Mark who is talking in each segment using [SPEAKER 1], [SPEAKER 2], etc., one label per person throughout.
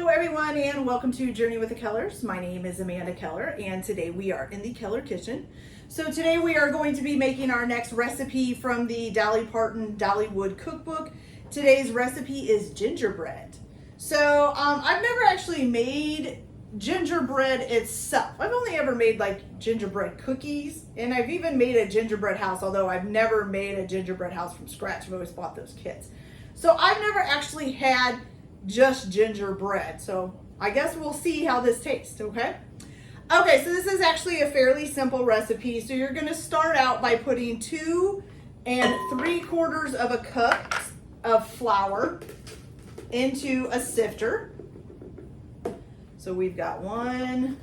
[SPEAKER 1] Hello everyone and welcome to Journey with the Kellers. My name is Amanda Keller and today we are in the Keller kitchen. So today we are going to be making our next recipe from the Dolly Parton Dollywood cookbook. Today's recipe is gingerbread. So I've never actually made gingerbread itself. I've only ever made like gingerbread cookies, and I've even made a gingerbread house, although I've never made a gingerbread house from scratch. I've always bought those kits. So I've never actually had just gingerbread. So I guess we'll see how this tastes, okay? Okay, so this is actually a fairly simple recipe. So you're gonna start out by putting 2 3/4 of a cup of flour into a sifter. So we've got 1,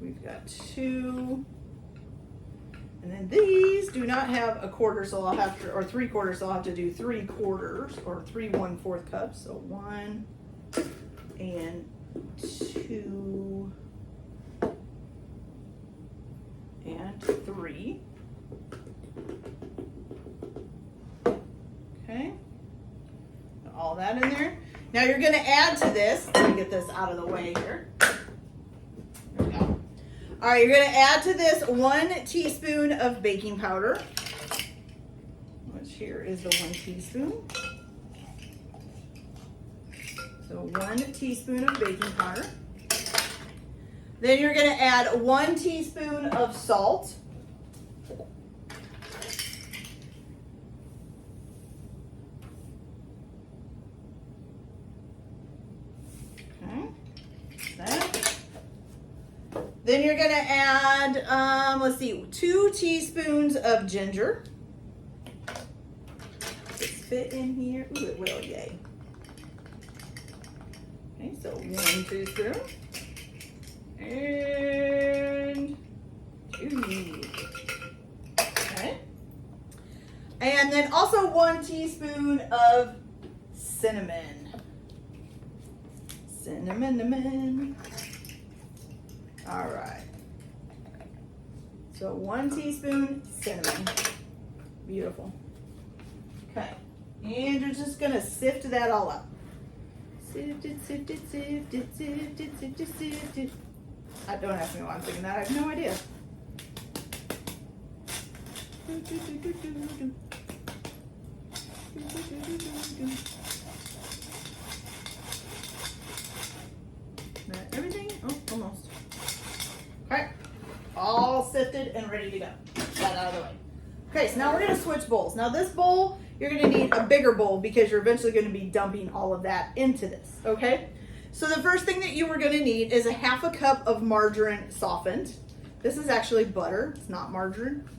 [SPEAKER 1] we've got 2, and then these do not have a quarter, so I'll have to, or 3/4, so I'll have to do 3/4 or 3 1/4 cups. So 1 and 2 and 3. Okay. All that in there. Now you're going to add to this, let me get this out of the way here. There we go. All right, you're going to add to this 1 teaspoon of baking powder, which here is the 1 teaspoon. So 1 teaspoon of baking powder. Then you're going to add 1 teaspoon of salt. Then you're going to add, let's see, 2 teaspoons of ginger. Does this fit in here? Ooh, it will, yay. Okay, so 1 teaspoon. And 2. Okay. And then also 1 teaspoon of cinnamon. Cinnamon. All right. So 1 teaspoon cinnamon. Beautiful. Okay. And you're just going to sift that all up. Sift it. Don't ask me why I'm thinking that. I have no idea. That everything? Oh, almost. Okay, all sifted and ready to go. Get that out of the way. Okay, so now we're going to switch bowls. Now this bowl, you're going to need a bigger bowl because you're eventually going to be dumping all of that into this, okay? So the first thing that you are going to need is 1/2 cup of margarine softened. This is actually butter, it's not margarine,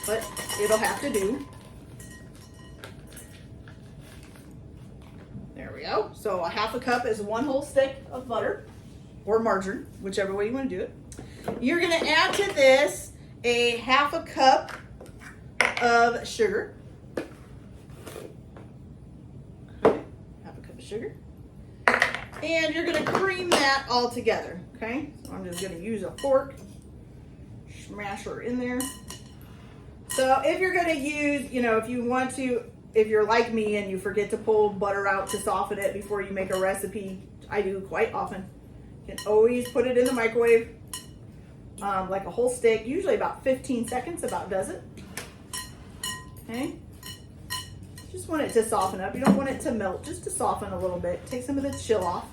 [SPEAKER 1] but it'll have to do. There we go. So 1/2 cup is 1 whole stick of butter. Or margarine, whichever way you want to do it. You're going to add to this 1/2 cup of sugar. Okay, 1/2 cup of sugar. And you're going to cream that all together. Okay, so I'm just going to use a fork, smash her in there. So if you're going to use, if you want to, if you're like me and you forget to pull butter out to soften it before you make a recipe, I do quite often. You can always put it in the microwave, like a whole stick, usually about 15 seconds, about does it. Okay. Just want it to soften up. You don't want it to melt, just to soften a little bit. Take some of the chill off.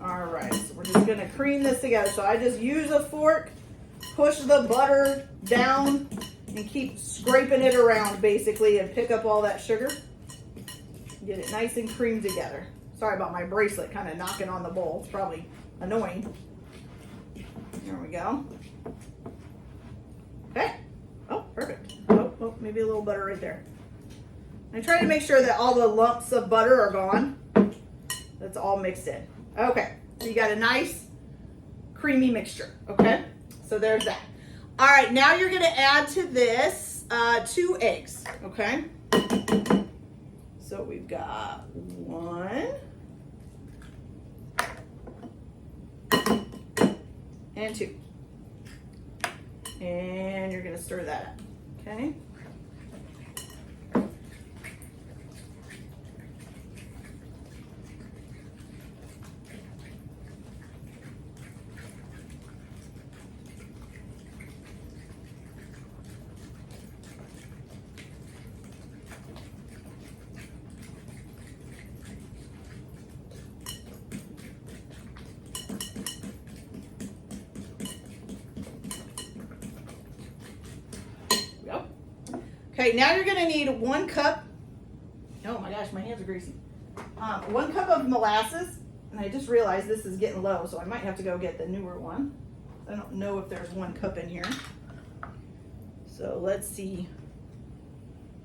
[SPEAKER 1] All right, so we're just gonna cream this together. So I just use a fork, push the butter down, and keep scraping it around basically and pick up all that sugar. Get it nice and creamed together. Sorry about my bracelet kind of knocking on the bowl. It's probably annoying. There we go. Okay. Oh, perfect. Oh, maybe a little butter right there. I try to make sure that all the lumps of butter are gone. That's all mixed in. Okay, so you got a nice creamy mixture. Okay, so there's that. All right, now you're going to add to this 2 eggs. Okay. So we've got 1 and 2. And you're gonna stir that up, okay? Yep. Okay, now you're gonna need 1 cup. Oh my gosh, my hands are greasy. 1 cup of molasses, and I just realized this is getting low, so I might have to go get the newer one. I don't know if there's 1 cup in here. So let's see.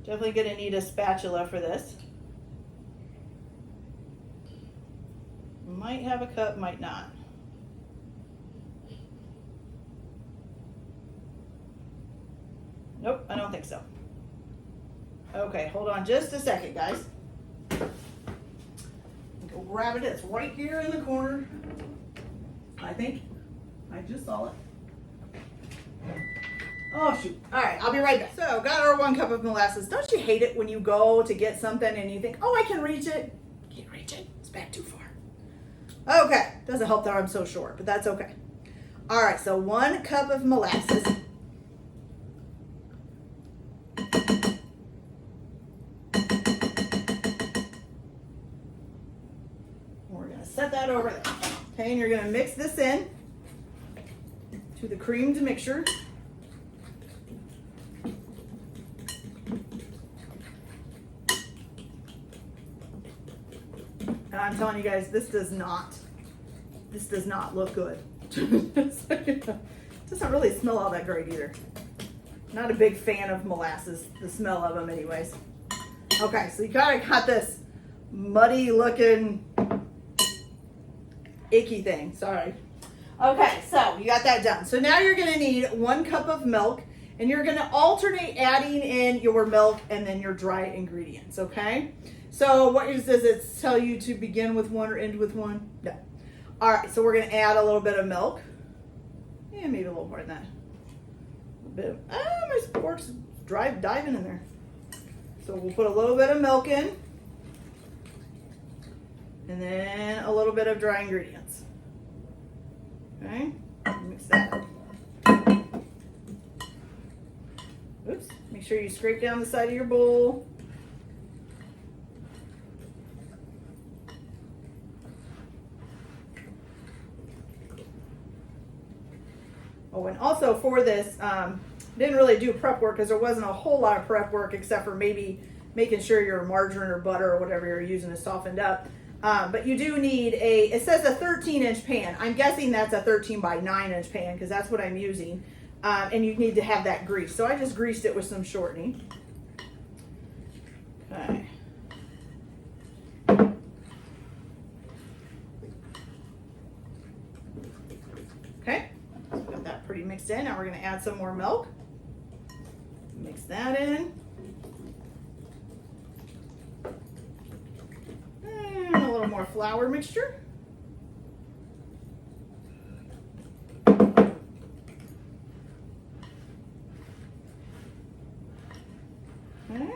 [SPEAKER 1] Definitely gonna need a spatula for this. Might have a cup, might not. Nope, I don't think so. Okay, hold on just a second, guys. Go grab it. It's right here in the corner. I think I just saw it. Oh shoot. All right, I'll be right back. So, got our 1 cup of molasses. Don't you hate it when you go to get something and you think, oh, I can reach it? Can't reach it. It's back too far. Okay, doesn't help that I'm so short, but that's okay. All right, so 1 cup of molasses. We're gonna set that over there. Okay, and you're gonna mix this in to the creamed mixture. And I'm telling you guys, this does not look good. It doesn't really smell all that great either. Not a big fan of molasses, the smell of them anyways. Okay, so you kind of got this muddy looking icky thing, sorry. Okay, so you got that done. So now you're gonna need 1 cup of milk, and you're gonna alternate adding in your milk and then your dry ingredients, okay? So what does it tell you to begin with 1 or end with 1? No. All right, so we're gonna add a little bit of milk. Yeah, maybe a little more than that. A bit of, my fork's diving in there. So we'll put a little bit of milk in, and then a little bit of dry ingredients. Okay, mix that up. Oops, make sure you scrape down the side of your bowl. Oh, and also for this, didn't really do prep work because there wasn't a whole lot of prep work except for maybe making sure your margarine or butter or whatever you're using is softened up. But you do need it says a 13-inch pan. I'm guessing that's a 13 by 9-inch pan because that's what I'm using. And you need to have that grease. So I just greased it with some shortening. Okay. Okay, so got that pretty mixed in. Now we're going to add some more milk. Mix that in. And a little more flour mixture. Okay.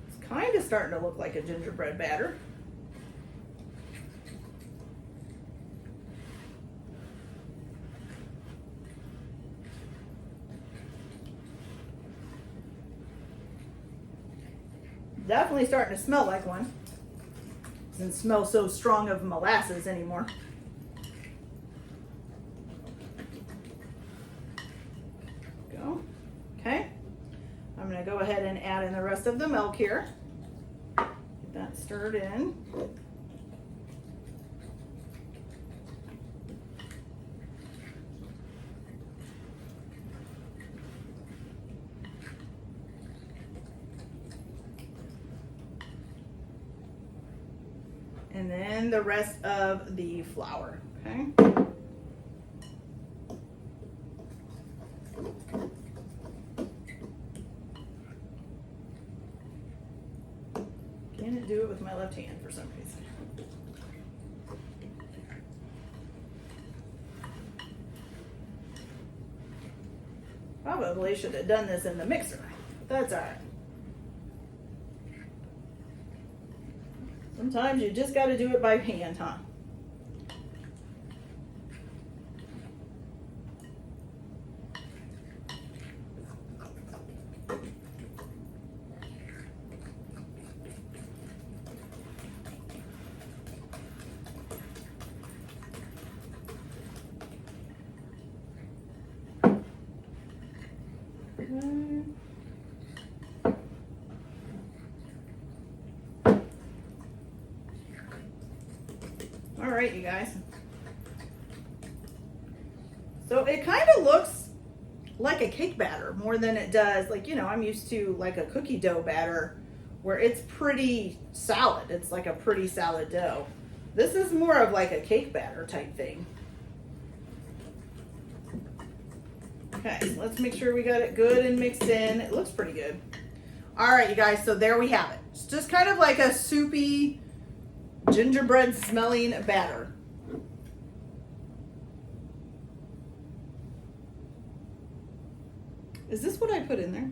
[SPEAKER 1] It's kind of starting to look like a gingerbread batter. Definitely starting to smell like one. Doesn't smell so strong of molasses anymore. Go. Okay. I'm going to go ahead and add in the rest of the milk here. Get that stirred in. And then the rest of the flour, okay? Can't do it with my left hand for some reason. Probably should have done this in the mixer. That's all right. Sometimes you just got to do it by hand, huh? All right, you guys. So it kind of looks like a cake batter more than it does, like, you know, I'm used to like a cookie dough batter where it's pretty solid. It's like a pretty solid dough. This is more of like a cake batter type thing. Okay, so let's make sure we got it good and mixed in. It looks pretty good. All right, you guys, so there we have it. It's just kind of like a soupy, gingerbread smelling batter. Is this what I put in there?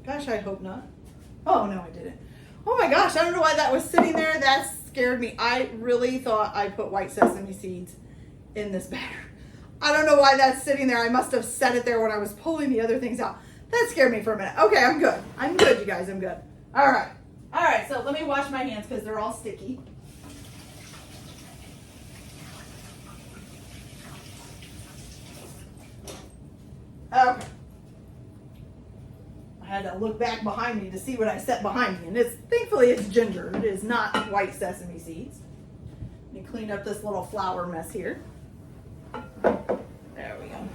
[SPEAKER 1] Gosh, I hope not. Oh, no, I didn't. Oh my gosh, I don't know why that was sitting there. That scared me. I really thought I put white sesame seeds in this batter. I don't know why that's sitting there. I must have set it there when I was pulling the other things out. That scared me for a minute. Okay, I'm good. I'm good, you guys. I'm good. All right. All right, so let me wash my hands because they're all sticky. Okay. I had to look back behind me to see what I set behind me, and thankfully it's ginger. It is not white sesame seeds. Let me clean up this little flour mess here. There we go.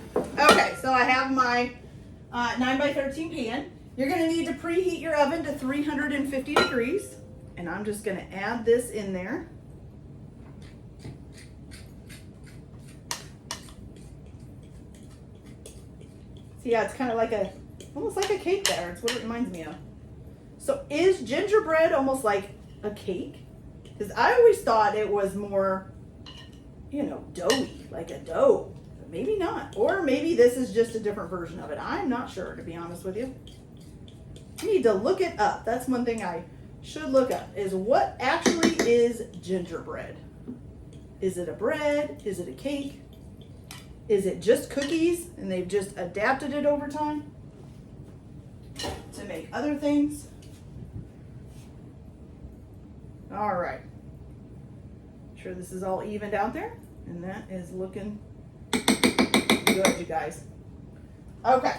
[SPEAKER 1] Okay, so I have my 9 by 13 pan. You're going to need to preheat your oven to 350 degrees, and I'm just going to add this in there. See, yeah, it's kind of like almost like a cake there. It's what it reminds me of. So is gingerbread almost like a cake? Because I always thought it was more, you know, doughy, like a dough. But maybe not. Or maybe this is just a different version of it. I'm not sure, to be honest with you. I need to look it up. That's one thing I should look up, is what actually is gingerbread? Is it a bread? Is it a cake? Is it just cookies and they've just adapted it over time to make other things? All right. Sure this is all evened out there, and that is looking good, you guys. Okay.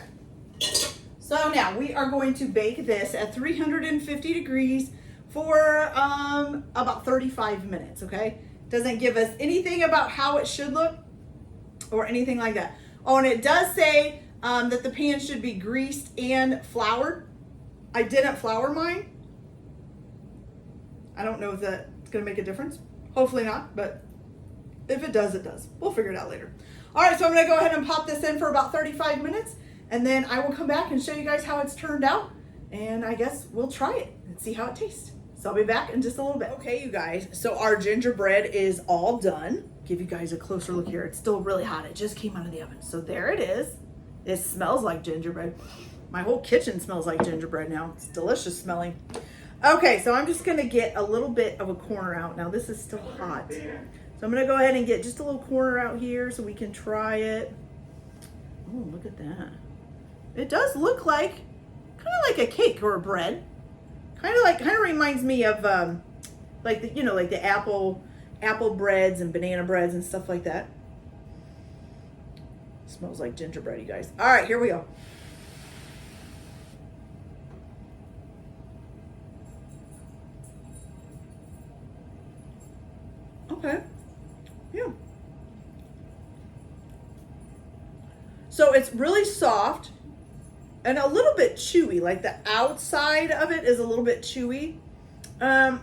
[SPEAKER 1] So now we are going to bake this at 350 degrees for about 35 minutes, okay? Doesn't give us anything about how it should look or anything like that. Oh, and it does say that the pan should be greased and floured. I didn't flour mine. I don't know if that's gonna make a difference. Hopefully not, but if it does, it does. We'll figure it out later. All right, so I'm gonna go ahead and pop this in for about 35 minutes, and then I will come back and show you guys how it's turned out, and I guess we'll try it and see how it tastes. So I'll be back in just a little bit. Okay, you guys, so our gingerbread is all done. Give you guys a closer look here. It's still really hot. It just came out of the oven. So there it is. It smells like gingerbread. My whole kitchen smells like gingerbread now. It's delicious smelling. Okay, so I'm just gonna get a little bit of a corner out. Now this is still hot. So I'm gonna go ahead and get just a little corner out here so we can try it. Oh, look at that. It does look like, kind of like a cake or a bread. Kind of reminds me of like the, you know, like the apple breads and banana breads and stuff like that. Smells like gingerbread, you guys. All right, here we go. Okay. Yeah. So it's really soft and a little bit chewy. Like the outside of it is a little bit chewy. I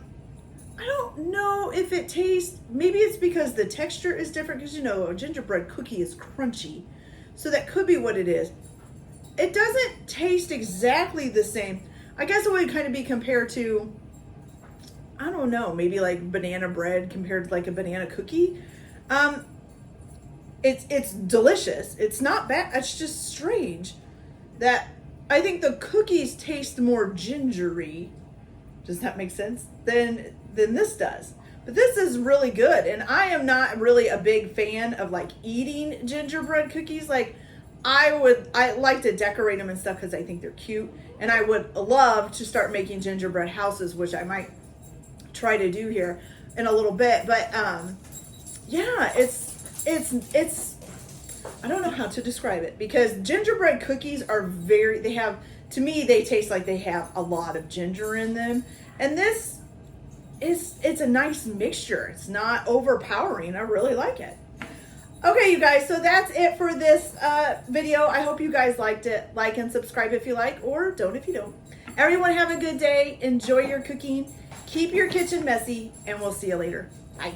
[SPEAKER 1] don't know if it tastes, maybe it's because the texture is different, because you know a gingerbread cookie is crunchy. So that could be what it is. It doesn't taste exactly the same. I guess it would kind of be compared to, I don't know, maybe like banana bread compared to like a banana cookie. It's delicious. It's not bad. It's just strange that I think the cookies taste more gingery. Does that make sense? Than this does. But this is really good, and I am not really a big fan of like eating gingerbread cookies. Like I like to decorate them and stuff because I think they're cute, and I would love to start making gingerbread houses, which I might try to do here in a little bit. But yeah, it's I don't know how to describe it, because gingerbread cookies are to me they taste like they have a lot of ginger in them, and this it's a nice mixture. It's not overpowering. I really like it. Okay, you guys, so that's it for this video. I hope you guys liked it. Like and subscribe if you like, or don't if you don't. Everyone have a good day. Enjoy your cooking. Keep your kitchen messy, and we'll see you later. Bye.